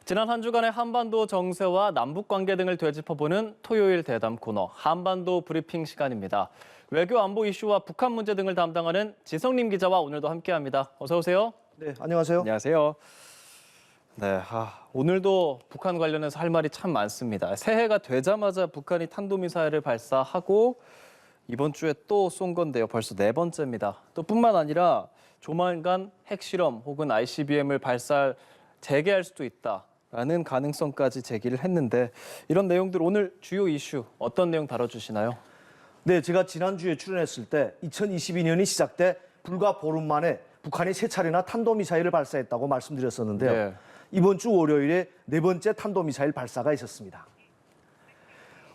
지난 한 주간의 한반도 정세와 남북 관계 등을 되짚어보는 토요일 대담 코너 한반도 브리핑 시간입니다. 외교 안보 이슈와 북한 문제 등을 담당하는 지성림 기자와 오늘도 함께합니다. 어서 오세요. 네, 안녕하세요. 안녕하세요. 네, 오늘도 북한 관련해서 할 말이 참 많습니다. 새해가 되자마자 북한이 탄도미사일을 발사하고 이번 주에 또 쏜 건데요. 벌써 네 번째입니다. 또 뿐만 아니라 조만간 핵실험 혹은 ICBM을 재개할 수도 있다라는 가능성까지 제기를 했는데 이런 내용들 오늘 주요 이슈 어떤 내용 다뤄주시나요? 네, 제가 지난주에 출연했을 때 2022년이 시작돼 불과 보름 만에 북한이 세 차례나 탄도미사일을 발사했다고 말씀드렸었는데요. 네. 이번 주 월요일에 네 번째 탄도미사일 발사가 있었습니다.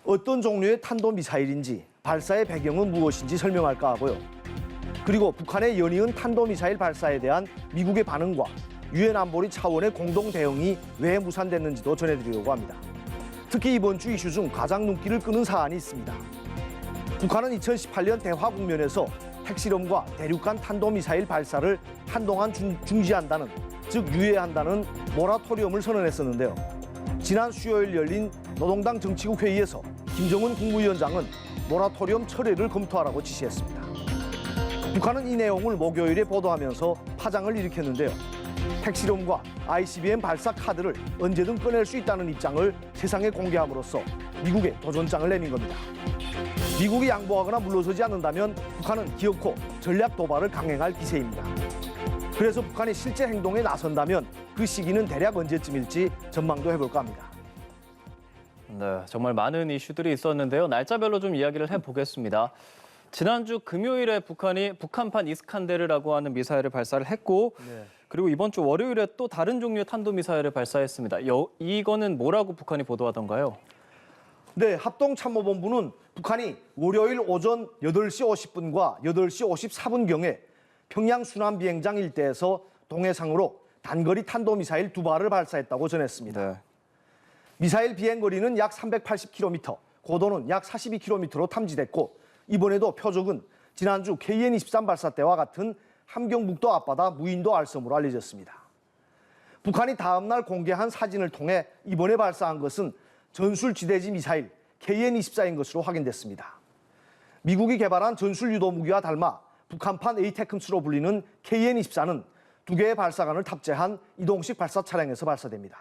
어떤 종류의 탄도미사일인지 발사의 배경은 무엇인지 설명할까 하고요. 그리고 북한의 연이은 탄도미사일 발사에 대한 미국의 반응과 유엔 안보리 차원의 공동 대응이 왜 무산됐는지도 전해드리려고 합니다. 특히 이번 주 이슈 중 가장 눈길을 끄는 사안이 있습니다. 북한은 2018년 대화 국면에서 핵실험과 대륙간 탄도미사일 발사를 한동안 중지한다는, 즉 유예한다는 모라토리엄을 선언했었는데요. 지난 수요일 열린 노동당 정치국 회의에서 김정은 국무위원장은 모라토리엄 철회를 검토하라고 지시했습니다. 북한은 이 내용을 목요일에 보도하면서 파장을 일으켰는데요. 핵실험과 ICBM 발사 카드를 언제든 꺼낼 수 있다는 입장을 세상에 공개함으로써 미국에 도전장을 내민 겁니다. 미국이 양보하거나 물러서지 않는다면 북한은 기어코 전략 도발을 강행할 기세입니다. 그래서 북한이 실제 행동에 나선다면 그 시기는 대략 언제쯤일지 전망도 해볼까 합니다. 네, 정말 많은 이슈들이 있었는데요. 날짜별로 좀 이야기를 해보겠습니다. 지난주 금요일에 북한이 북한판 이스칸데르라고 하는 미사일을 발사를 했고 그리고 이번 주 월요일에 또 다른 종류의 탄도미사일을 발사했습니다. 이거는 뭐라고 북한이 보도하던가요? 네, 합동참모본부는 북한이 월요일 오전 8시 50분과 8시 54분경에 평양 순환비행장 일대에서 동해상으로 단거리 탄도미사일 2발을 발사했다고 전했습니다. 네. 미사일 비행거리는 약 380km, 고도는 약 42km로 탐지됐고 이번에도 표적은 지난주 KN-23 발사 때와 같은 함경북도 앞바다 무인도 알섬으로 알려졌습니다. 북한이 다음 날 공개한 사진을 통해 이번에 발사한 것은 전술지대지 미사일 KN-24인 것으로 확인됐습니다. 미국이 개발한 전술유도무기와 닮아 북한판 에이테크스로 불리는 KN-24는 2개의 발사관을 탑재한 이동식 발사 차량에서 발사됩니다.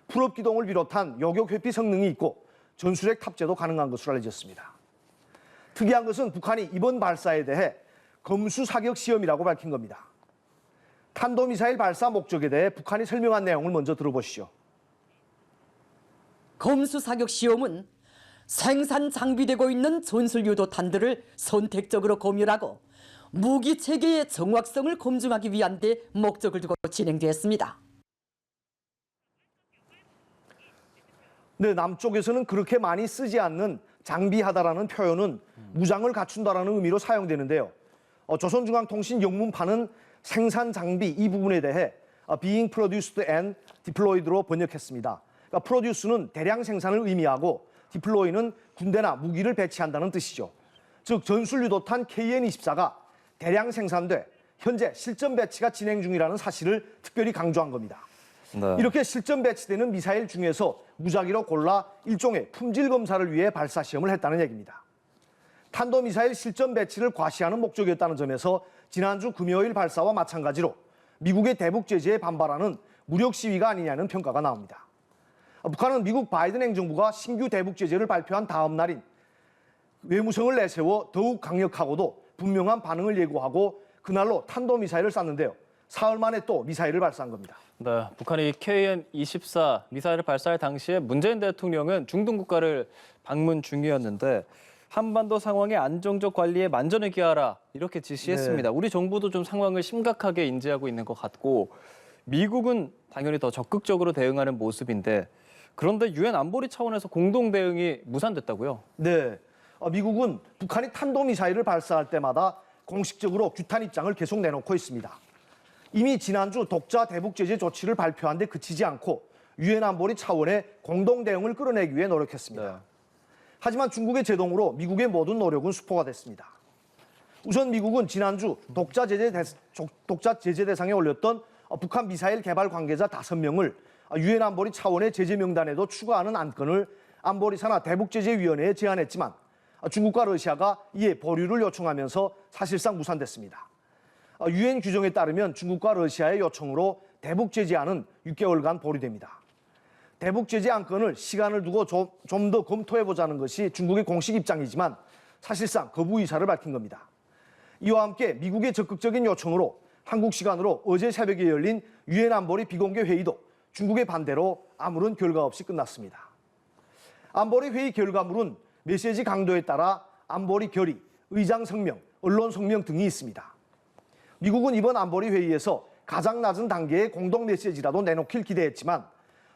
풀업 기동을 비롯한 요격 회피 성능이 있고 전술핵 탑재도 가능한 것으로 알려졌습니다. 특이한 것은 북한이 이번 발사에 대해 검수 사격 시험이라고 밝힌 겁니다. 탄도미사일 발사 목적에 대해 북한이 설명한 내용을 먼저 들어보시죠. 검수 사격 시험은 생산 장비되고 있는 전술유도탄들을 선택적으로 검열하고 무기 체계의 정확성을 검증하기 위한 데 목적을 두고 진행되었습니다. 네, 남쪽에서는 그렇게 많이 쓰지 않는 장비하다라는 표현은 무장을 갖춘다라는 의미로 사용되는데요. 조선중앙통신 영문판은 생산 장비 이 부분에 대해 being produced and deployed로 번역했습니다. 그러니까 produce는 대량 생산을 의미하고 deploy는 군대나 무기를 배치한다는 뜻이죠. 즉 전술유도탄 KN-24가 대량 생산돼 현재 실전 배치가 진행 중이라는 사실을 특별히 강조한 겁니다. 네. 이렇게 실전 배치되는 미사일 중에서 무작위로 골라 일종의 품질 검사를 위해 발사 시험을 했다는 얘기입니다. 탄도미사일 실전 배치를 과시하는 목적이었다는 점에서 지난주 금요일 발사와 마찬가지로 미국의 대북 제재에 반발하는 무력 시위가 아니냐는 평가가 나옵니다. 북한은 미국 바이든 행정부가 신규 대북 제재를 발표한 다음 날인 외무성을 내세워 더욱 강력하고도 분명한 반응을 예고하고 그날로 탄도미사일을 쐈는데요. 사흘 만에 또 미사일을 발사한 겁니다. 네, 북한이 KN-24 미사일을 발사할 당시에 문재인 대통령은 중동 국가를 방문 중이었는데 한반도 상황의 안정적 관리에 만전을 기하라 이렇게 지시했습니다. 네. 우리 정부도 좀 상황을 심각하게 인지하고 있는 것 같고 미국은 당연히 더 적극적으로 대응하는 모습인데 그런데 유엔 안보리 차원에서 공동 대응이 무산됐다고요? 네, 미국은 북한이 탄도미사일을 발사할 때마다 공식적으로 규탄 입장을 계속 내놓고 있습니다. 이미 지난주 독자 대북 제재 조치를 발표한 데 그치지 않고 유엔 안보리 차원의 공동 대응을 끌어내기 위해 노력했습니다. 네. 하지만 중국의 제동으로 미국의 모든 노력은 수포가 됐습니다. 우선 미국은 지난주 독자 제재 대상에 올렸던 북한 미사일 개발 관계자 5명을 유엔 안보리 차원의 제재 명단에도 추가하는 안건을 안보리사나 대북제재위원회에 제안했지만 중국과 러시아가 이에 보류를 요청하면서 사실상 무산됐습니다. 유엔 규정에 따르면 중국과 러시아의 요청으로 대북제재안은 6개월간 보류됩니다. 대북제재 안건을 시간을 두고 좀 더 검토해보자는 것이 중국의 공식 입장이지만 사실상 거부 의사를 밝힌 겁니다. 이와 함께 미국의 적극적인 요청으로 한국 시간으로 어제 새벽에 열린 유엔 안보리 비공개 회의도 중국의 반대로 아무런 결과 없이 끝났습니다. 안보리 회의 결과물은 메시지 강도에 따라 안보리 결의, 의장 성명, 언론 성명 등이 있습니다. 미국은 이번 안보리 회의에서 가장 낮은 단계의 공동 메시지라도 내놓길 기대했지만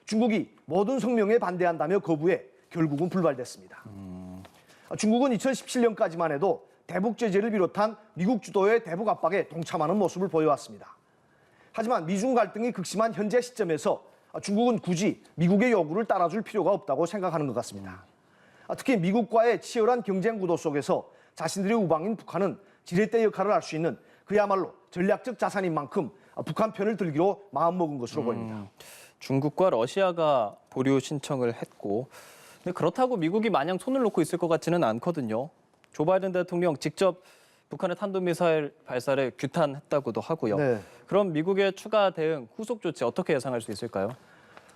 중국이 모든 성명에 반대한다며 거부해 결국은 불발됐습니다. 중국은 2017년까지만 해도 대북 제재를 비롯한 미국 주도의 대북 압박에 동참하는 모습을 보여왔습니다. 하지만 미중 갈등이 극심한 현재 시점에서 중국은 굳이 미국의 요구를 따라줄 필요가 없다고 생각하는 것 같습니다. 특히 미국과의 치열한 경쟁 구도 속에서 자신들의 우방인 북한은 지렛대 역할을 할 수 있는 그야말로 전략적 자산인 만큼 북한 편을 들기로 마음먹은 것으로 보입니다. 중국과 러시아가 보류 신청을 했고, 근데 그렇다고 미국이 마냥 손을 놓고 있을 것 같지는 않거든요. 조 바이든 대통령 직접 북한의 탄도미사일 발사를 규탄했다고도 하고요. 네. 그럼 미국의 추가 대응, 후속 조치 어떻게 예상할 수 있을까요?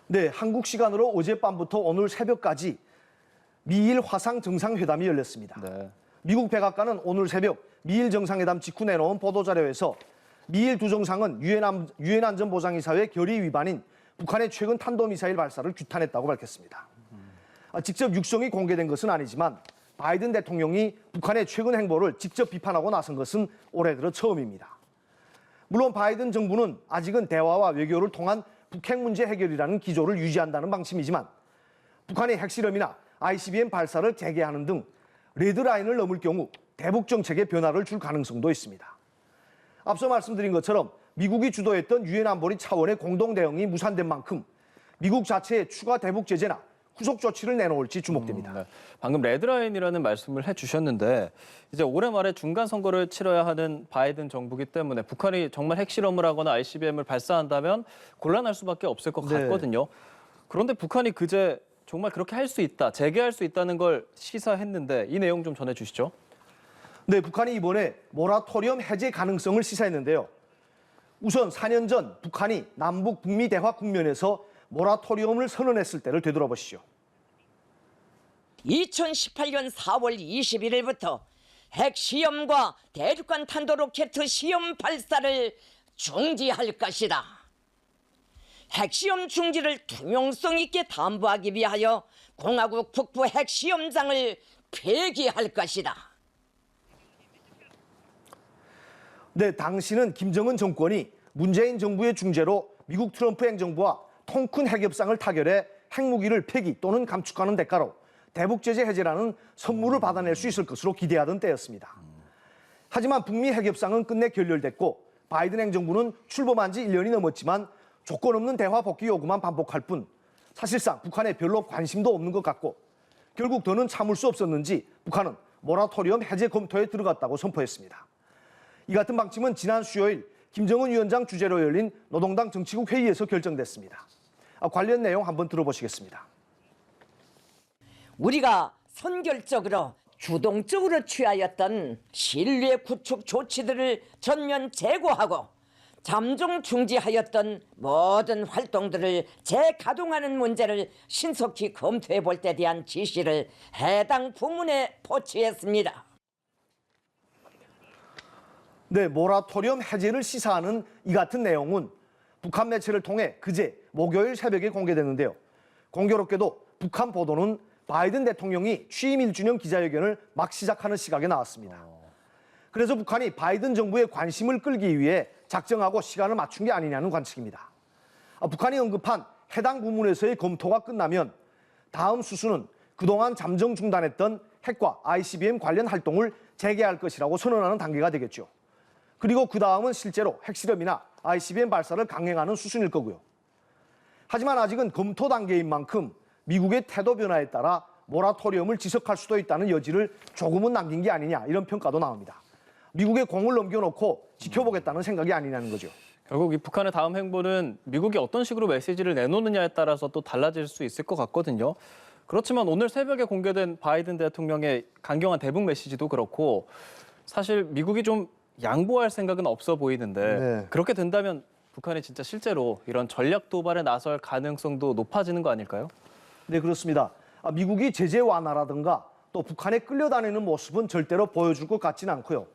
네, 한국 시간으로 어젯밤부터 오늘 새벽까지 미일 화상 정상회담이 열렸습니다. 네. 미국 백악관은 오늘 새벽 미일 정상회담 직후 내놓은 보도자료에서 미일 두 정상은 유엔 안전보장이사회 결의 위반인 북한의 최근 탄도미사일 발사를 규탄했다고 밝혔습니다. 직접 육성이 공개된 것은 아니지만 바이든 대통령이 북한의 최근 행보를 직접 비판하고 나선 것은 올해 들어 처음입니다. 물론 바이든 정부는 아직은 대화와 외교를 통한 북핵 문제 해결이라는 기조를 유지한다는 방침이지만 북한의 핵실험이나 ICBM 발사를 재개하는 등 레드라인을 넘을 경우 대북 정책에 변화를 줄 가능성도 있습니다. 앞서 말씀드린 것처럼 미국이 주도했던 유엔 안보리 차원의 공동 대응이 무산된 만큼 미국 자체의 추가 대북 제재나 후속 조치를 내놓을지 주목됩니다. 네. 방금 레드라인이라는 말씀을 해주셨는데 이제 올해 말에 중간 선거를 치러야 하는 바이든 정부기 때문에 북한이 정말 핵실험을 하거나 ICBM을 발사한다면 곤란할 수밖에 없을 것 네. 같거든요. 그런데 북한이 그제 정말 그렇게 할 수 있다, 재개할 수 있다는 걸 시사했는데 이 내용 좀 전해주시죠. 네, 북한이 이번에 모라토리엄 해제 가능성을 시사했는데요. 우선 4년 전 북한이 남북 북미 대화 국면에서 모라토리엄을 선언했을 때를 되돌아보시죠. 2018년 4월 21일부터 핵시험과 대륙간 탄도로켓 시험 발사를 중지할 것이다. 핵시험 중지를 투명성 있게 담보하기 위하여 공화국 북부 핵시험장을 폐기할 것이다. 네, 당시는 김정은 정권이 문재인 정부의 중재로 미국 트럼프 행정부와 통큰 핵협상을 타결해 핵무기를 폐기 또는 감축하는 대가로 대북제재 해제라는 선물을 받아낼 수 있을 것으로 기대하던 때였습니다. 하지만 북미 핵협상은 끝내 결렬됐고 바이든 행정부는 출범한 지 1년이 넘었지만 조건 없는 대화 복귀 요구만 반복할 뿐 사실상 북한에 별로 관심도 없는 것 같고 결국 더는 참을 수 없었는지 북한은 모라토리엄 해제 검토에 들어갔다고 선포했습니다. 이 같은 방침은 지난 수요일 김정은 위원장 주재로 열린 노동당 정치국 회의에서 결정됐습니다. 관련 내용 한번 들어보시겠습니다. 우리가 선결적으로 주동적으로 취하였던 신뢰 구축 조치들을 전면 재고하고 잠정 중지하였던 모든 활동들을 재가동하는 문제를 신속히 검토해 볼 때 대한 지시를 해당 부문에 포치했습니다. 네, 모라토리엄 해제를 시사하는 이 같은 내용은 북한 매체를 통해 그제 목요일 새벽에 공개됐는데요. 공교롭게도 북한 보도는 바이든 대통령이 취임 1주년 기자회견을 막 시작하는 시각에 나왔습니다. 그래서 북한이 바이든 정부의 관심을 끌기 위해 작정하고 시간을 맞춘 게 아니냐는 관측입니다. 북한이 언급한 해당 부문에서의 검토가 끝나면 다음 수순은 그동안 잠정 중단했던 핵과 ICBM 관련 활동을 재개할 것이라고 선언하는 단계가 되겠죠. 그리고 그 다음은 실제로 핵실험이나 ICBM 발사를 강행하는 수순일 거고요. 하지만 아직은 검토 단계인 만큼 미국의 태도 변화에 따라 모라토리엄을 지속할 수도 있다는 여지를 조금은 남긴 게 아니냐 이런 평가도 나옵니다. 미국의 공을 넘겨놓고 지켜보겠다는 생각이 아니냐는 거죠. 결국 이 북한의 다음 행보는 미국이 어떤 식으로 메시지를 내놓느냐에 따라서 또 달라질 수 있을 것 같거든요. 그렇지만 오늘 새벽에 공개된 바이든 대통령의 강경한 대북 메시지도 그렇고 사실 미국이 좀 양보할 생각은 없어 보이는데 네. 그렇게 된다면 북한이 진짜 실제로 이런 전략 도발에 나설 가능성도 높아지는 거 아닐까요? 네, 그렇습니다. 미국이 제재 완화라든가 또 북한에 끌려다니는 모습은 절대로 보여줄 것 같지는 않고요.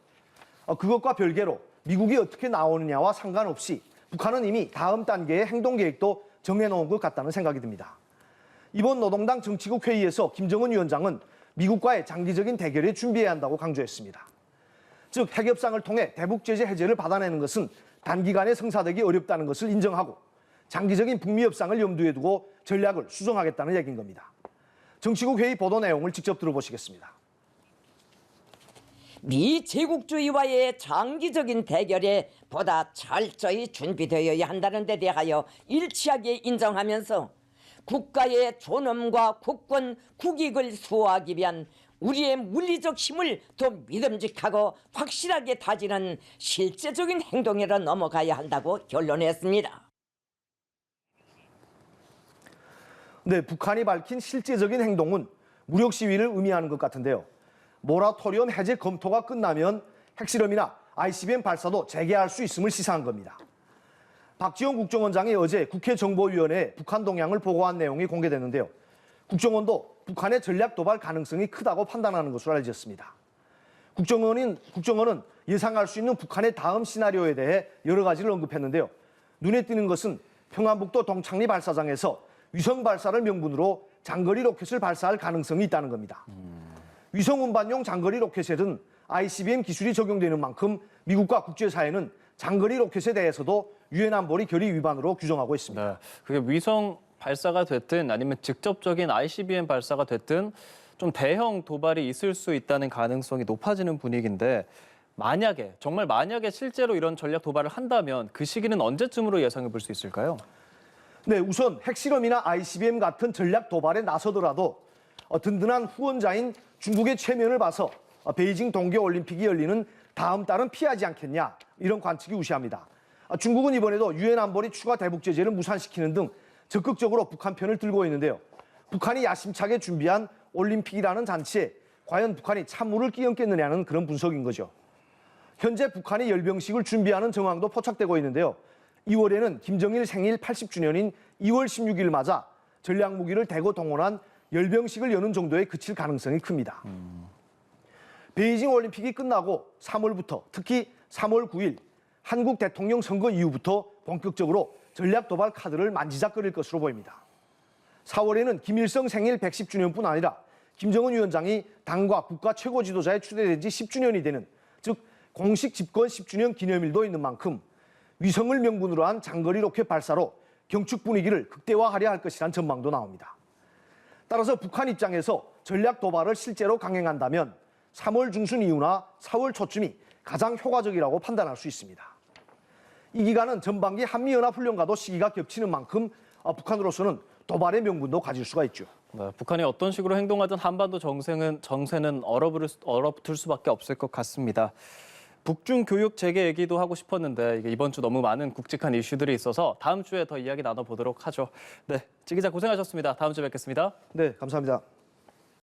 그것과 별개로 미국이 어떻게 나오느냐와 상관없이 북한은 이미 다음 단계의 행동 계획도 정해놓은 것 같다는 생각이 듭니다. 이번 노동당 정치국 회의에서 김정은 위원장은 미국과의 장기적인 대결에 준비해야 한다고 강조했습니다. 즉 핵 협상을 통해 대북 제재 해제를 받아내는 것은 단기간에 성사되기 어렵다는 것을 인정하고 장기적인 북미 협상을 염두에 두고 전략을 수정하겠다는 얘기인 겁니다. 정치국 회의 보도 내용을 직접 들어보시겠습니다. 미 제국주의와의 장기적인 대결에 보다 철저히 준비되어야 한다는 데 대하여 일치하게 인정하면서 국가의 존엄과 국권, 국익을 수호하기 위한 우리의 물리적 힘을 더 믿음직하고 확실하게 다지는 실제적인 행동으로 넘어가야 한다고 결론했습니다. 네, 북한이 밝힌 실제적인 행동은 무력 시위를 의미하는 것 같은데요. 모라토리엄 해제 검토가 끝나면 핵실험이나 ICBM 발사도 재개할 수 있음을 시사한 겁니다. 박지원 국정원장이 어제 국회 정보위원회에 북한 동향을 보고한 내용이 공개됐는데요. 국정원도 북한의 전략 도발 가능성이 크다고 판단하는 것으로 알려졌습니다. 국정원은 예상할 수 있는 북한의 다음 시나리오에 대해 여러 가지를 언급했는데요. 눈에 띄는 것은 평안북도 동창리 발사장에서 위성 발사를 명분으로 장거리 로켓을 발사할 가능성이 있다는 겁니다. 위성 운반용 장거리 로켓에는 ICBM 기술이 적용되는 만큼 미국과 국제사회는 장거리 로켓에 대해서도 유엔 안보리 결의 위반으로 규정하고 있습니다. 네, 그게 위성 발사가 됐든 아니면 직접적인 ICBM 발사가 됐든 좀 대형 도발이 있을 수 있다는 가능성이 높아지는 분위기인데 정말 만약에 실제로 이런 전략 도발을 한다면 그 시기는 언제쯤으로 예상해 볼 수 있을까요? 네, 우선 핵실험이나 ICBM 같은 전략 도발에 나서더라도 든든한 후원자인 중국의 체면을 봐서 베이징 동계올림픽이 열리는 다음 달은 피하지 않겠냐 이런 관측이 우세합니다. 중국은 이번에도 유엔 안보리 추가 대북 제재를 무산시키는 등 적극적으로 북한 편을 들고 있는데요. 북한이 야심차게 준비한 올림픽이라는 잔치에 과연 북한이 찬물을 끼얹겠느냐는 그런 분석인 거죠. 현재 북한이 열병식을 준비하는 정황도 포착되고 있는데요. 2월에는 김정일 생일 80주년인 2월 16일 맞아 전략무기를 대거 동원한 열병식을 여는 정도에 그칠 가능성이 큽니다. 베이징 올림픽이 끝나고 3월부터 특히 3월 9일 한국 대통령 선거 이후부터 본격적으로 전략 도발 카드를 만지작거릴 것으로 보입니다. 4월에는 김일성 생일 110주년뿐 아니라 김정은 위원장이 당과 국가 최고 지도자에 추대된 지 10주년이 되는 즉 공식 집권 10주년 기념일도 있는 만큼 위성을 명분으로 한 장거리 로켓 발사로 경축 분위기를 극대화하려 할 것이란 전망도 나옵니다. 따라서 북한 입장에서 전략 도발을 실제로 강행한다면 3월 중순 이후나 4월 초쯤이 가장 효과적이라고 판단할 수 있습니다. 이 기간은 전반기 한미연합훈련과도 시기가 겹치는 만큼 북한으로서는 도발의 명분도 가질 수가 있죠. 네, 북한이 어떤 식으로 행동하든 한반도 정세는 얼어붙을 수밖에 없을 것 같습니다. 북중 교육 재개 얘기도 하고 싶었는데 이번 주 너무 많은 굵직한 이슈들이 있어서 다음 주에 더 이야기 나눠보도록 하죠. 네, 지 기자 고생하셨습니다. 다음 주에 뵙겠습니다. 네, 감사합니다.